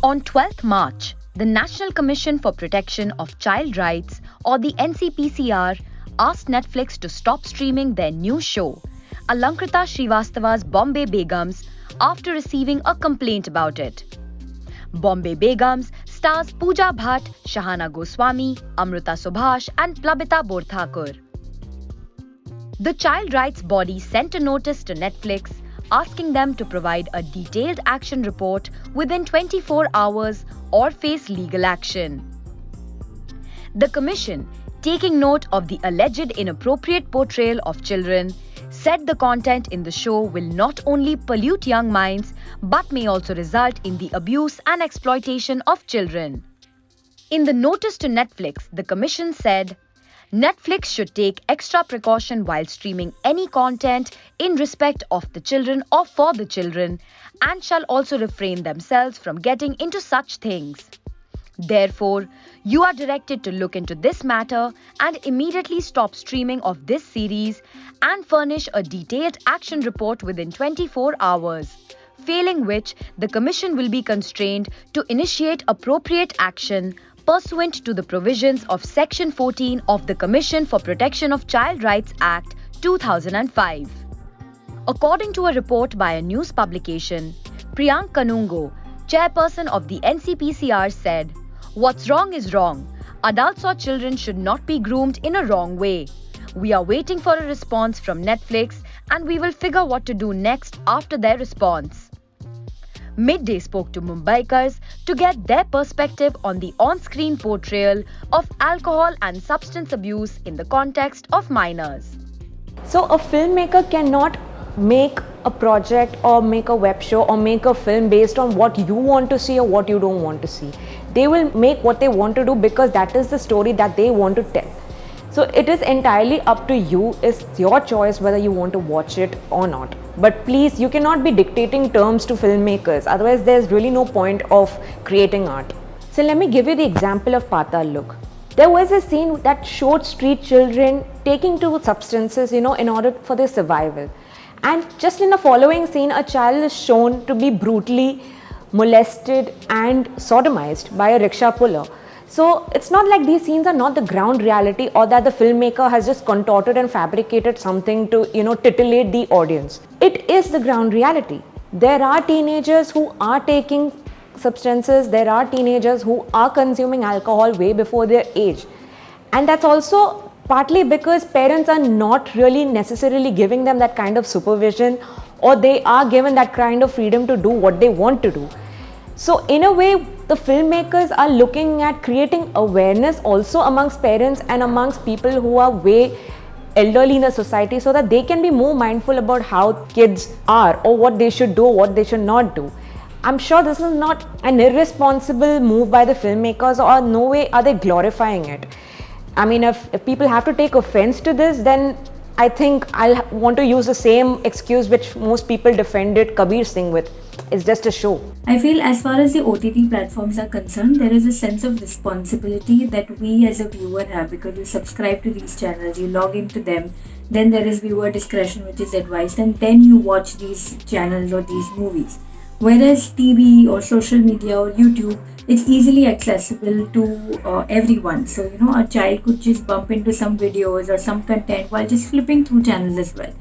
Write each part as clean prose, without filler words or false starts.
On 12th March, the National Commission for Protection of Child Rights, or the NCPCR, asked Netflix to stop streaming their new show, Alankrita Shrivastava's Bombay Begums, after receiving a complaint about it. Bombay Begums stars Pooja Bhatt, Shahana Goswami, Amrita Subhash and Plabita Borthakur. The child rights body sent a notice to Netflix asking them to provide a detailed action report within 24 hours or face legal action. The commission, taking note of the alleged inappropriate portrayal of children, said the content in the show will not only pollute young minds but may also result in the abuse and exploitation of children. In the notice to Netflix, the commission said, Netflix should take extra precaution while streaming any content in respect of the children or for the children, and shall also refrain themselves from getting into such things. Therefore, you are directed to look into this matter and immediately stop streaming of this series and furnish a detailed action report within 24 hours, failing which the Commission will be constrained to initiate appropriate action pursuant to the provisions of Section 14 of the Commission for Protection of Child Rights Act 2005. According to a report by a news publication, Priyank Kanungo, chairperson of the NCPCR, said, "What's wrong is wrong. Adults or children should not be groomed in a wrong way. We are waiting for a response from Netflix and we will figure what to do next after their response." Midday spoke to Mumbaikars to get their perspective on the on-screen portrayal of alcohol and substance abuse in the context of minors. So a filmmaker cannot make a project or make a web show or make a film based on what you want to see or what you don't want to see. They will make what they want to do because that is the story that they want to tell. So it is entirely up to you. It's your choice whether you want to watch it or not. But please, you cannot be dictating terms to filmmakers. Otherwise, there's really no point of creating art. So let me give you the example of Patal Look. There was a scene that showed street children taking to substances, in order for their survival. And just in the following scene, a child is shown to be brutally molested and sodomized by a rickshaw puller. So it's not like these scenes are not the ground reality or that the filmmaker has just contorted and fabricated something to, titillate the audience. It is the ground reality. There are teenagers who are taking substances, there are teenagers who are consuming alcohol way before their age. And that's also partly because parents are not really necessarily giving them that kind of supervision, or they are given that kind of freedom to do what they want to do. So in a way, the filmmakers are looking at creating awareness also amongst parents and amongst people who are way elderly in the society, so that they can be more mindful about how kids are or what they should do or what they should not do. I'm sure this is not an irresponsible move by the filmmakers, or no way are they glorifying it. I mean, if people have to take offense to this, then I think I'll want to use the same excuse which most people defended Kabir Singh with. It's just a show. I feel as far as the OTT platforms are concerned, there is a sense of responsibility that we as a viewer have, because you subscribe to these channels, you log into them, then there is viewer discretion which is advised, and then you watch these channels or these movies. Whereas TV or social media or YouTube, it's easily accessible to everyone. So, a child could just bump into some videos or some content while just flipping through channels as well.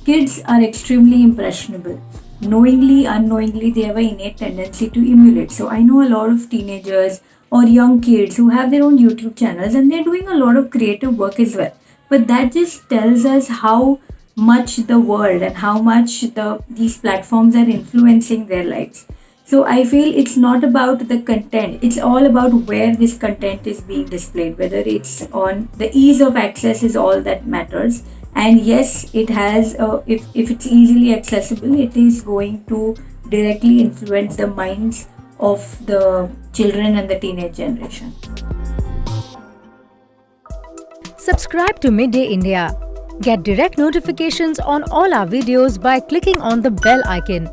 Kids are extremely impressionable. Knowingly, unknowingly, they have an innate tendency to emulate. So I know a lot of teenagers or young kids who have their own YouTube channels, and they're doing a lot of creative work as well. But that just tells us how much the world and how much these platforms are influencing their lives. So I feel it's not about the content, it's all about where this content is being displayed, whether it's on the ease of access is all that matters. And yes, it has, if it's easily accessible, it is going to directly influence the minds of the children and the teenage generation. Subscribe to Midday India. Get direct notifications on all our videos by clicking on the bell icon.